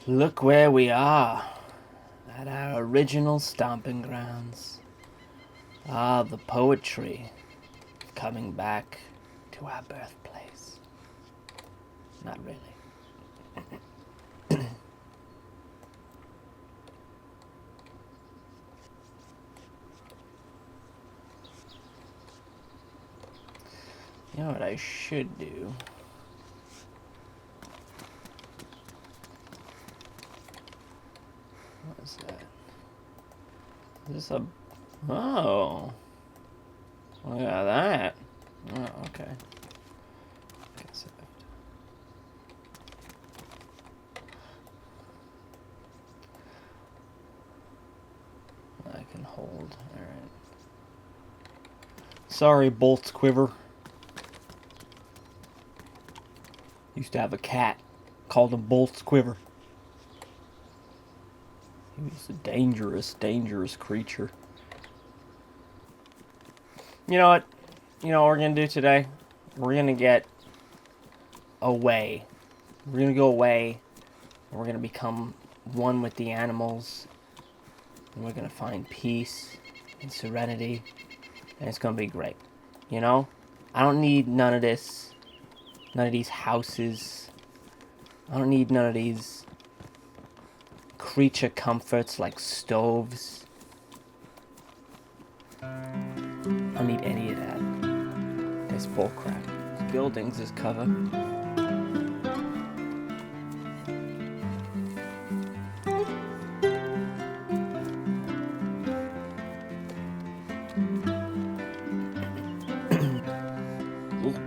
Look where we are, at our original stomping grounds. Ah, the poetry of coming back to our birthplace. Not really. You know what I should do? What is that? Is this a... Oh. Look at that. Oh, okay. Guess I can hold. Alright. Sorry, Bolt's Quiver. Used to have a cat. Called him Bolt's Quiver. He was a dangerous, dangerous creature. You know what? You know what we're going to do today? We're going to get away. We're going to go away. And we're going to become one with the animals. And we're going to find peace and serenity. And it's going to be great. You know? I don't need none of this. None of these houses. I don't need none of these creature comforts like stoves. I don't need any of that. That's bullcrap. Buildings is cover.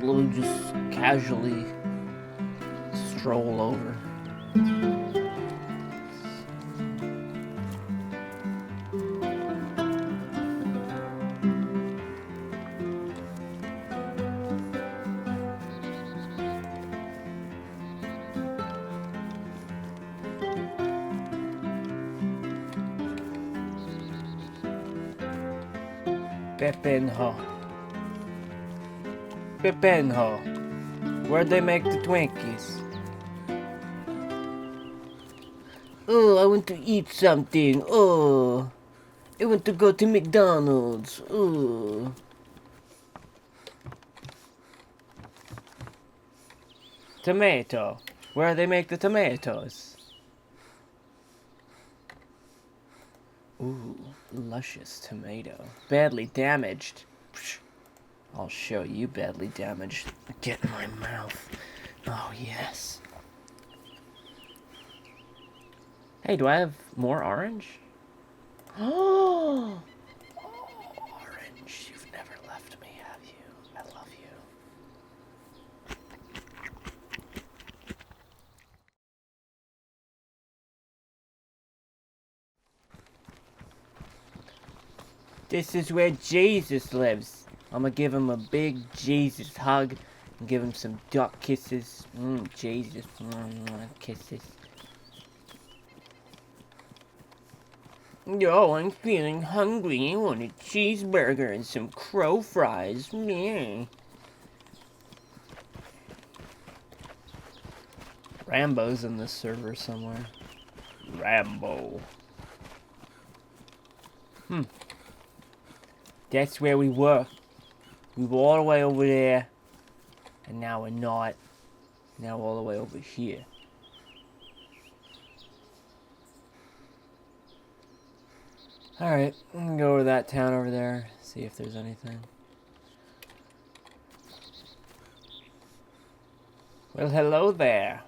We'll just casually stroll over. Pepinho. Pepinho. Where'd they make the Twinkies? Oh, I want to eat something. Oh, I want to go to McDonald's. Oh. Tomato. Where do they make the tomatoes? Ooh, luscious tomato. Badly damaged. Psh, I'll show you badly damaged. Get in my mouth. Oh, yes. Hey, do I have more orange? Oh, orange. You've never left me, have you? I love you. This is where Jesus lives. I'm gonna give him a big Jesus hug and give him some duck kisses. Jesus. Kisses. Yo, I'm feeling hungry. I want a cheeseburger and some crow fries. Meh. Rambo's in this server somewhere. Rambo. That's where we were. We were all the way over there. And now we're not. Now we're all the way over here. Alright, I'm gonna go over to that town over there. See if there's anything. Well, hello there.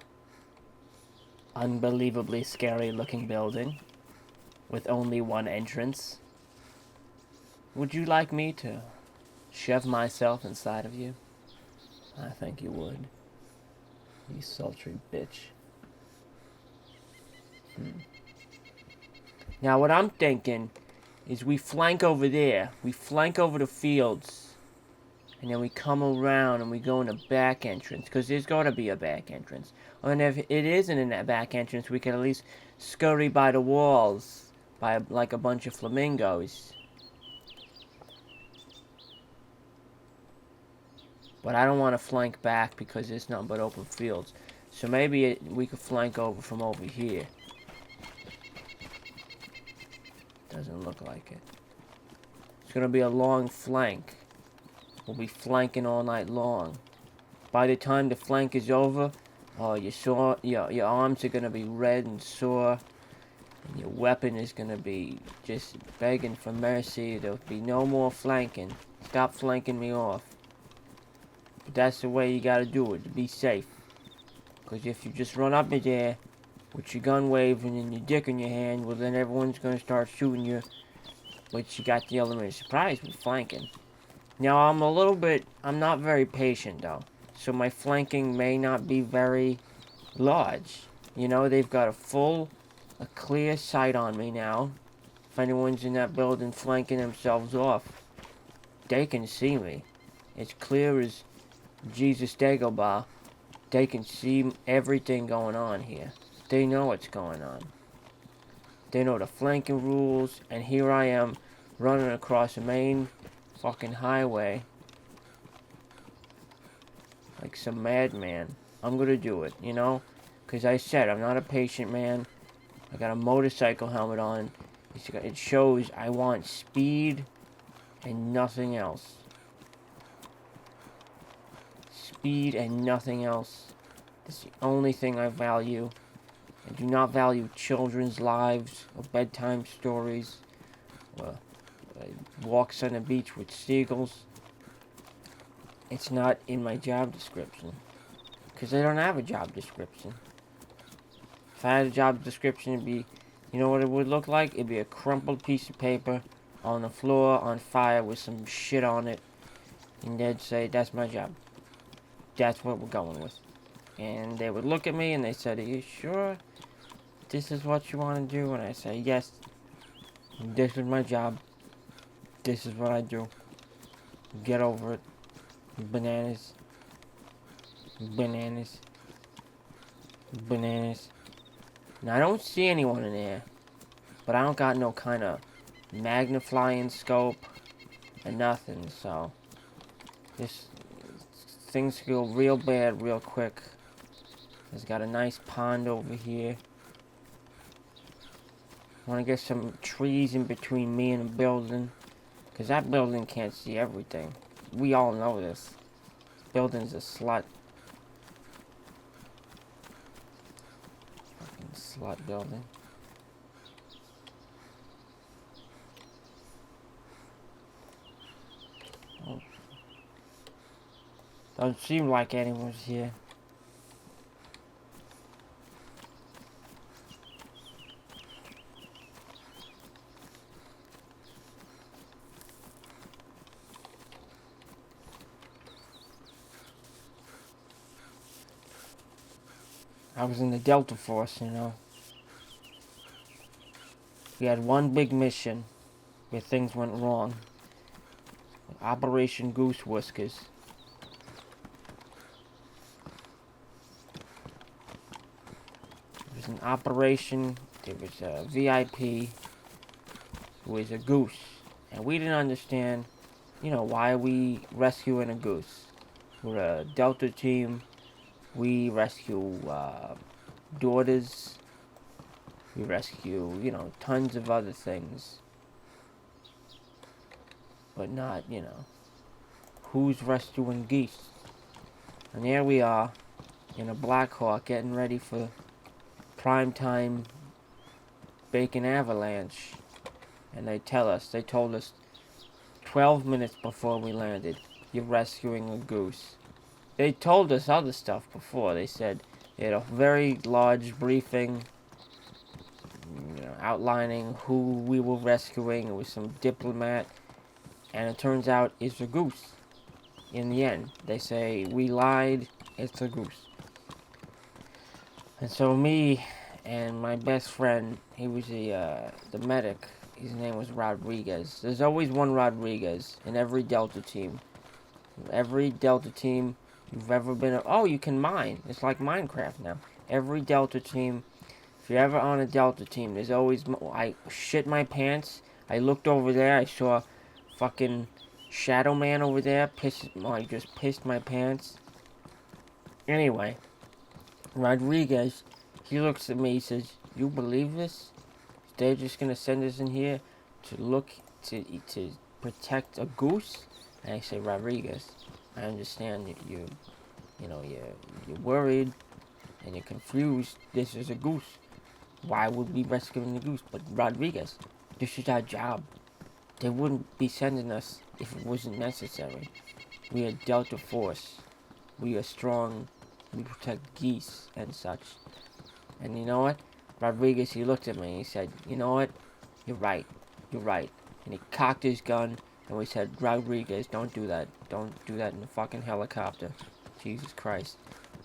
Unbelievably scary looking building. With only one entrance. Would you like me to shove myself inside of you? I think you would. You sultry bitch. Now what I'm thinking is we flank over there. We flank over the fields. And then we come around and we go in the back entrance. Because there's got to be a back entrance. And if it isn't in that back entrance, we can at least scurry by the walls. By like a bunch of flamingos. But I don't want to flank back because there's nothing but open fields. So maybe we could flank over from over here. Doesn't look like it. It's gonna be a long flank. We'll be flanking all night long. By the time the flank is over, oh, your arms are gonna be red and sore, and your weapon is gonna be just begging for mercy. There'll be no more flanking. Stop flanking me off. But that's the way you gotta do it to be safe. Because if you just run up in there with your gun waving and your dick in your hand, well then everyone's gonna start shooting you. But you got the element of surprise with flanking. Now I'm not very patient though. So my flanking may not be very large. You know, they've got a clear sight on me now. If anyone's in that building flanking themselves off, they can see me. It's clear as Jesus Dagobah. They can see everything going on here. They know what's going on. They know the flanking rules, and here I am running across a main fucking highway like some madman. I'm gonna do it, you know? Because I said, I'm not a patient man. I got a motorcycle helmet on. It shows I want speed and nothing else. Speed and nothing else. That's the only thing I value. I do not value children's lives or bedtime stories or walks on the beach with seagulls. It's not in my job description. Because I don't have a job description. If I had a job description, it'd be, you know what it would look like? It'd be a crumpled piece of paper on the floor on fire with some shit on it. And they'd say, that's my job. That's what we're going with. And they would look at me and they said, are you sure this is what you want to do? And I say, yes. This is my job. This is what I do. Get over it. Bananas. Bananas. Bananas. Now, I don't see anyone in there. But I don't got no kind of magnifying scope or nothing, so things go real bad real quick. There's got a nice pond over here. Want to get some trees in between me and the building, because that building can't see everything. We all know this. Building's a slut. Fucking slut building. Oh. Doesn't seem like anyone's here. I was in the Delta Force, you know. We had one big mission where things went wrong. Operation Goose Whiskers. It was an operation. There was a VIP who was a goose. And we didn't understand, you know, why are we rescuing a goose? We're a Delta team. We rescue daughters. We rescue, you know, tons of other things. But not, you know, who's rescuing geese? And here we are, in a Black Hawk, getting ready for primetime bacon avalanche. And they told us 12 minutes before we landed, you're rescuing a goose. They told us other stuff before. They said they had a very large briefing, you know, outlining who we were rescuing. It was some diplomat, and it turns out it's a goose. In the end, they say we lied. It's a goose. And so me and my best friend, he was the medic. His name was Rodriguez. There's always one Rodriguez in every Delta team. Every Delta team you've ever been... Oh, you can mine. It's like Minecraft now. Every Delta team, if you're ever on a Delta team, there's always... I shit my pants. I looked over there. I saw fucking Shadow Man over there. I just pissed my pants. Anyway, Rodriguez, he looks at me. He says, you believe this? They're just going to send us in here look to protect a goose? And I say, Rodriguez, I understand you're worried and you're confused. This is a goose. Why would we rescue the goose? But Rodriguez, this is our job. They wouldn't be sending us if it wasn't necessary. We are Delta Force. We are strong. We protect geese and such. And you know what? Rodriguez, he looked at me and he said, you know what? You're right. You're right. And he cocked his gun and we said, Rodriguez, don't do that. Don't do that in the fucking helicopter. Jesus Christ.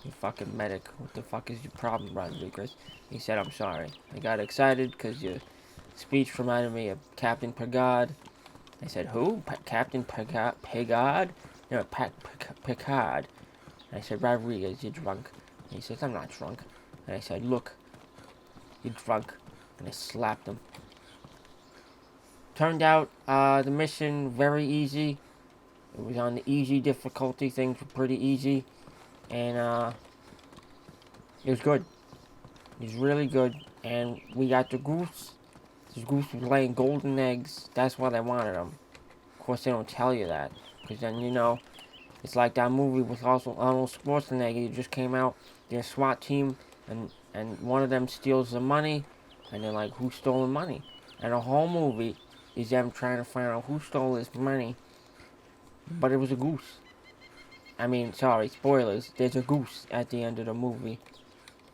You fucking medic. What the fuck is your problem, Rodriguez? He said, I'm sorry. I got excited because your speech reminded me of Captain Picard. I said, who? Captain Picard? No, Picard. And I said, Rodriguez, you're drunk. And he says, I'm not drunk. And I said, look, you're drunk. And I slapped him. Turned out, the mission, very easy. It was on the easy difficulty. Things were pretty easy. And, it was good. It was really good. And we got the goose. This goose was laying golden eggs. That's why they wanted them. Of course, they don't tell you that. Because then, it's like that movie with also Arnold Schwarzenegger. It just came out. Their SWAT team. And one of them steals the money. And they're like, who stole the money? And the whole movie is them trying to find out who stole this money. But it was a goose. I mean, sorry, spoilers. There's a goose at the end of the movie.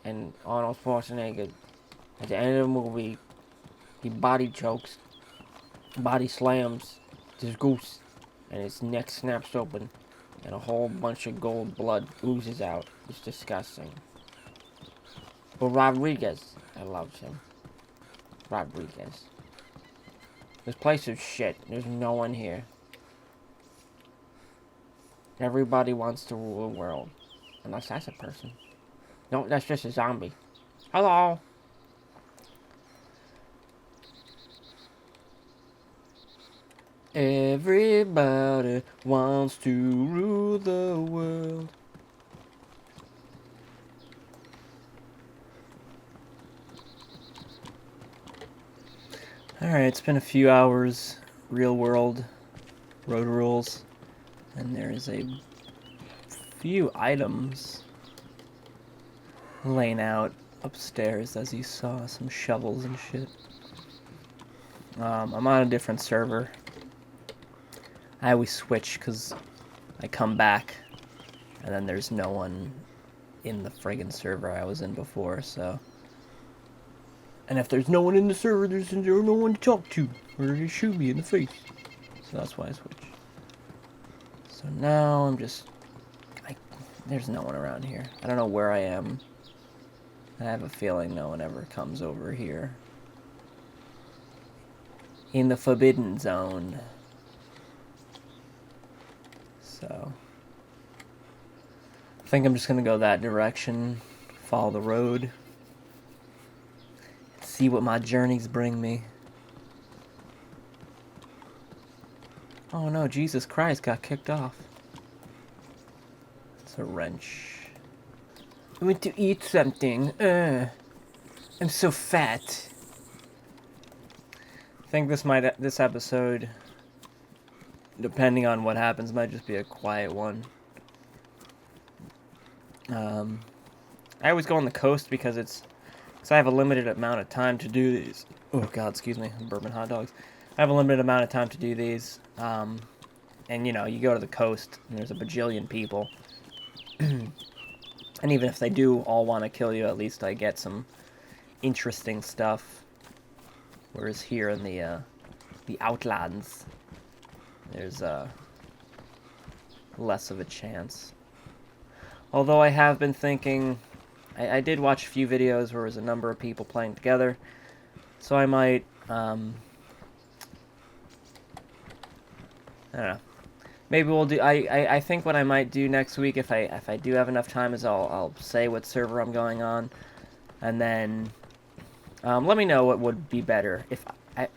And Arnold Schwarzenegger, at the end of the movie, he body chokes, body slams this goose, and its neck snaps open, and a whole bunch of gold blood oozes out. It's disgusting. But Rodriguez, I loved him. Rodriguez. This place is shit. There's no one here. Everybody wants to rule the world. Unless that's a person. No, that's just a zombie. Hello. Everybody wants to rule the world. Alright, it's been a few hours. Real world. Road rules. And there's a few items laying out upstairs, as you saw. Some shovels and shit. I'm on a different server. I always switch because I come back and then there's no one in the friggin' server I was in before, so. And if there's no one in the server, there's no one to talk to, or to shoot me in the face. So that's why I switch. So now I'm just... there's no one around here. I don't know where I am. I have a feeling no one ever comes over here. In the Forbidden Zone. So... I think I'm just gonna go that direction. Follow the road. See what my journeys bring me. Oh no, Jesus Christ got kicked off. It's a wrench. I went to eat something. I'm so fat. I think this episode, depending on what happens, might just be a quiet one. I always go on the coast because I have a limited amount of time to do these. Oh God, excuse me, bourbon hot dogs. I have a limited amount of time to do these. And you go to the coast and there's a bajillion people. And even if they do all want to kill you, at least I get some interesting stuff. Whereas here in the outlands, there's less of a chance. Although I have been thinking, I did watch a few videos where there was a number of people playing together, so I might, I don't know. Maybe we'll do. I think what I might do next week, if I do have enough time, is I'll say what server I'm going on, and then let me know what would be better.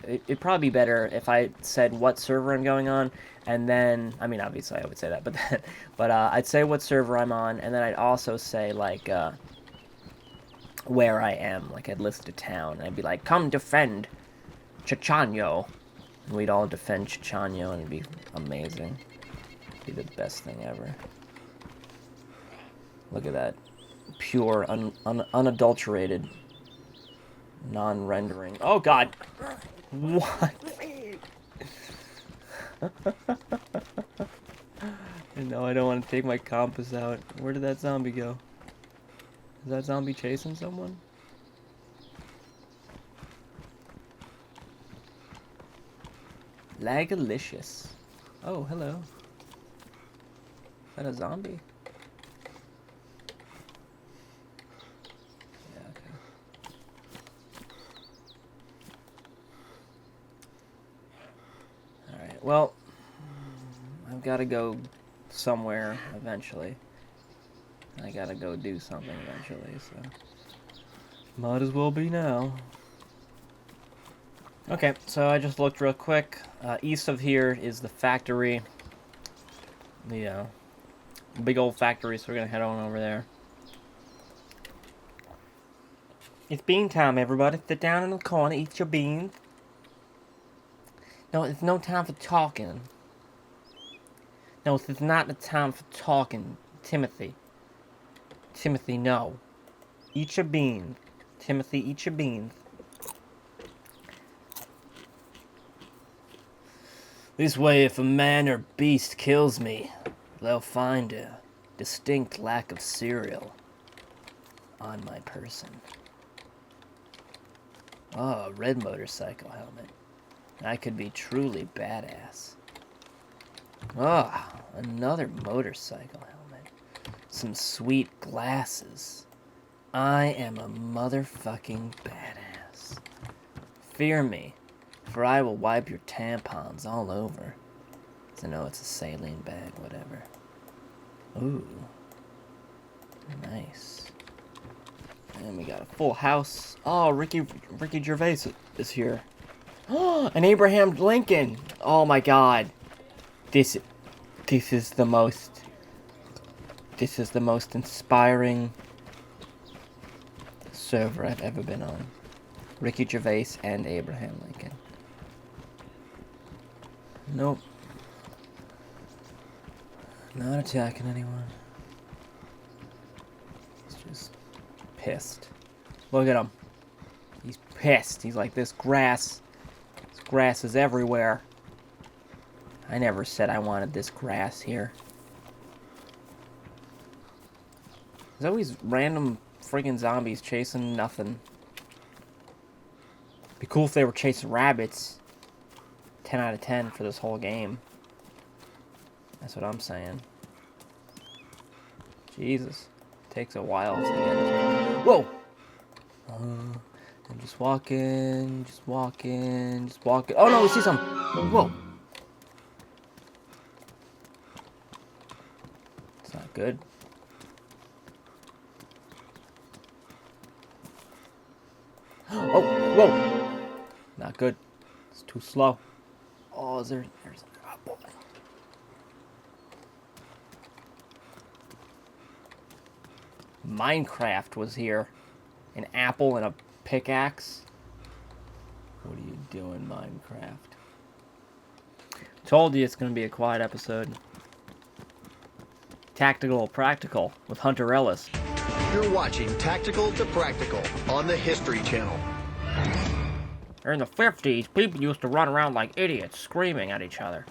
It'd probably be better if I said what server I'm going on, and then I mean obviously I would say that, but I'd say what server I'm on, and then I'd also say like where I am. Like I'd list a town, and I'd be like, come defend Chichanyo. And we'd all defend Chichanyo and it'd be amazing. It'd be the best thing ever. Look at that. Pure, unadulterated, non-rendering. Oh god! What? No, I don't want to take my compass out. Where did that zombie go? Is that zombie chasing someone? Lagalicious. Oh, hello. Is that a zombie? Yeah, okay. Alright, well, I've got to go somewhere eventually. I gotta go do something eventually, so might as well be now. Okay, so I just looked real quick. East of here is the factory. The big old factory, so we're gonna head on over there. It's bean time, everybody. Sit down in the corner, eat your beans. No, it's no time for talking. No, this is not the time for talking, Timothy. Timothy, no. Eat your beans. Timothy, eat your beans. This way, if a man or beast kills me, they'll find a distinct lack of cereal on my person. Oh, a red motorcycle helmet. I could be truly badass. Oh, another motorcycle helmet. Some sweet glasses. I am a motherfucking badass. Fear me, for I will wipe your tampons all over. So no, it's a saline bag, whatever. Ooh. Nice. And we got a full house. Oh, Ricky Gervais is here. Oh, an Abraham Lincoln. Oh my god. This is the most inspiring server I've ever been on. Ricky Gervais and Abraham Lincoln. Nope. Not attacking anyone. He's just pissed. Look at him. He's pissed. He's like, this grass is everywhere. I never said I wanted this grass here. There's always random friggin' zombies chasing nothing. Be cool if they were chasing rabbits. 10 out of 10 for this whole game. That's what I'm saying. Jesus. Takes a while to get. Whoa! I'm just walking. Oh no, we see some. Whoa! It's not good. Oh, whoa! Not good. It's too slow. Oh, there's an apple. Minecraft was here. An apple and a pickaxe. What are you doing, Minecraft? Told you it's going to be a quiet episode. Tactical Practical with Hunter Ellis. You're watching Tactical to Practical on the History Channel. In the 50s, people used to run around like idiots, screaming at each other.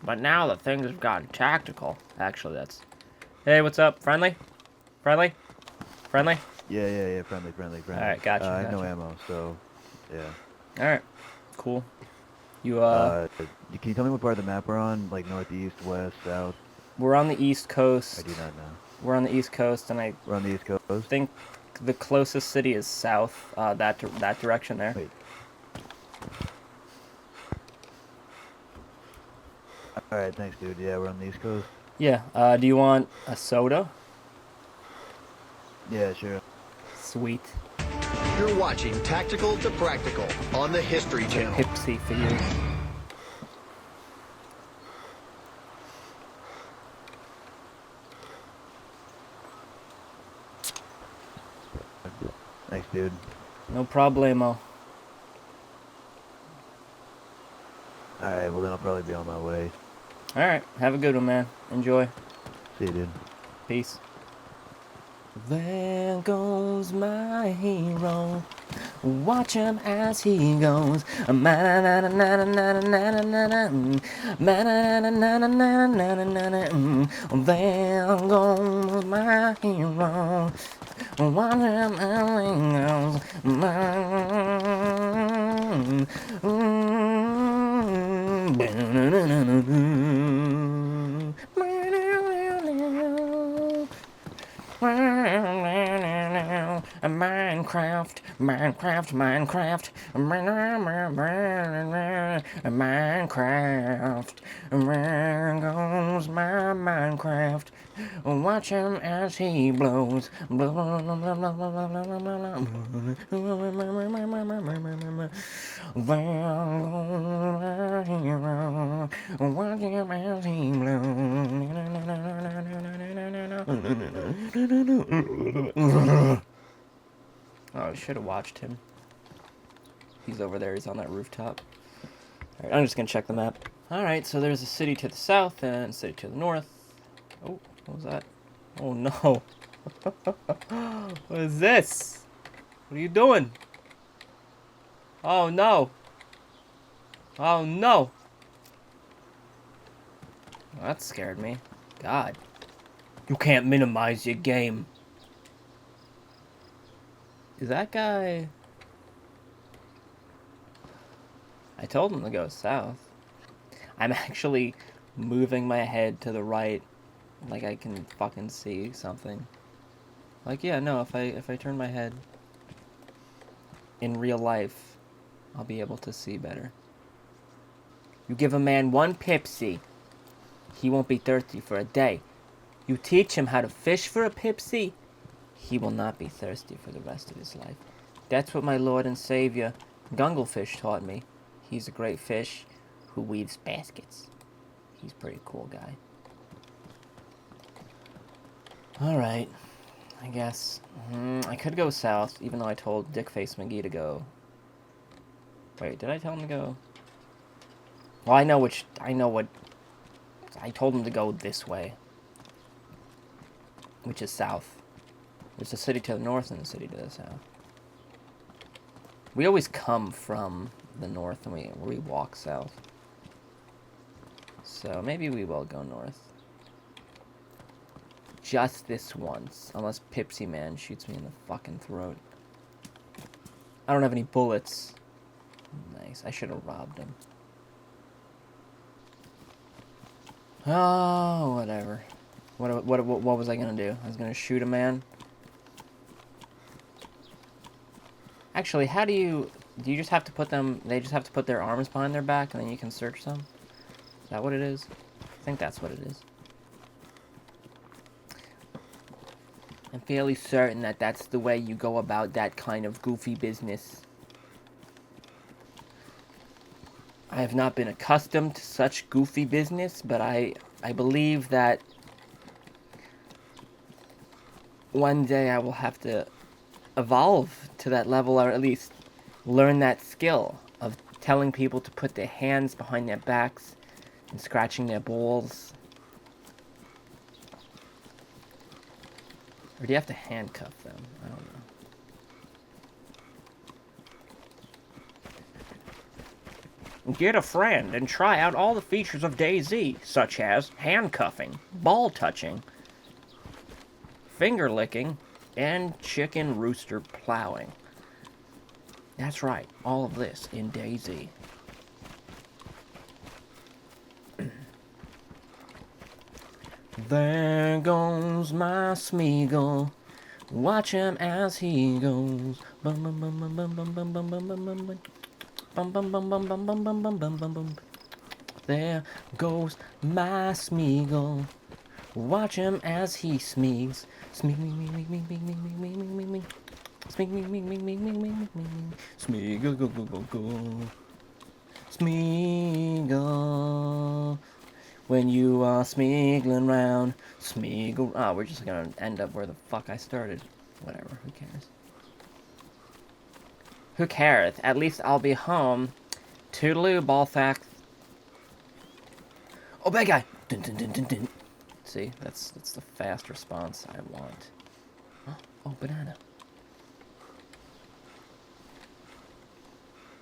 But now the things have gotten tactical. Actually, that's... Hey, what's up? Friendly? Friendly? Friendly? Yeah, friendly. Alright, gotcha. I have no ammo, so, yeah. Alright, cool. You, Can you tell me what part of the map we're on? Like, northeast, west, south? We're on the East Coast. I do not know. We're on the East Coast, and We're on the East Coast? think the closest city is south, that direction there. Wait. Alright, thanks, dude. Yeah, we're on the East Coast. Yeah, do you want a soda? Yeah, sure. Sweet. You're watching Tactical to Practical on the History Channel. Pepsi for you. Thanks, dude. No problemo. probably be on my way. Alright, have a good one, man. Enjoy. See you, dude. Peace. There goes my hero. Watch him as he goes. There goes my hero. Watch him as he goes. Minecraft, Minecraft, Minecraft, Minecraft. There goes my Minecraft. Watch him as he blows. There goes my hero. Watch him as he blows. Oh, I should have watched him. He's over there. He's on that rooftop. Alright, I'm just going to check the map. Alright, so there's a city to the south and a city to the north. Oh, what was that? Oh, no. What is this? What are you doing? Oh, no. Oh, no. Well, that scared me. God. You can't minimize your game. Is that guy... I told him to go south. I'm actually moving my head to the right, like I can fucking see something. Like, yeah, no, if I turn my head in real life, I'll be able to see better. You give a man one Pepsi, he won't be thirsty for a day. You teach him how to fish for a Pepsi, he will not be thirsty for the rest of his life. That's what my Lord and Savior, Gunglefish, taught me. He's a great fish who weaves baskets. He's a pretty cool guy. Alright, I guess. I could go south, even though I told Dickface McGee to go. Wait, did I tell him to go? Well, I know what... I told him to go this way. Which is south. There's a city to the north and a city to the south. We always come from the north and we walk south. So maybe we will go north. Just this once. Unless Pipsy Man shoots me in the fucking throat. I don't have any bullets. Nice. I should have robbed him. Oh, whatever. What was I gonna do? I was gonna shoot a man. Actually, how do you you just have to put them, they just have to put their arms behind their back and then you can search them? Is that what it is? I think that's what it is. I'm fairly certain that that's the way you go about that kind of goofy business. I have not been accustomed to such goofy business, but I believe that one day I will have to evolve to that level, or at least learn that skill of telling people to put their hands behind their backs and scratching their balls. Or do you have to handcuff them? I don't know. Get a friend and try out all the features of DayZ, such as handcuffing, ball touching, finger licking, and chicken rooster plowing. That's right, all of this in DayZ. There goes my Smeagol. Watch him as he goes. Bum bum bum bum bum bum bum bum bum bum bum. Bum bum bum bum bum bum bum bum bum bum bum. There goes my Smeagol. Watch him as he smeegs. Smeeg me me me me me me me me me me me. Smeeg me me me me me me me me. Smeagol go go go go. Smeagol. When you are smeagling round, Smeagol. Oh, we're just gonna end up where the fuck I started. Whatever, who cares? Who cares? At least I'll be home. Toodaloo, ball sack. Oh, bad guy! Dun, dun, dun, dun, dun. See, that's the fast response I want. Oh, banana.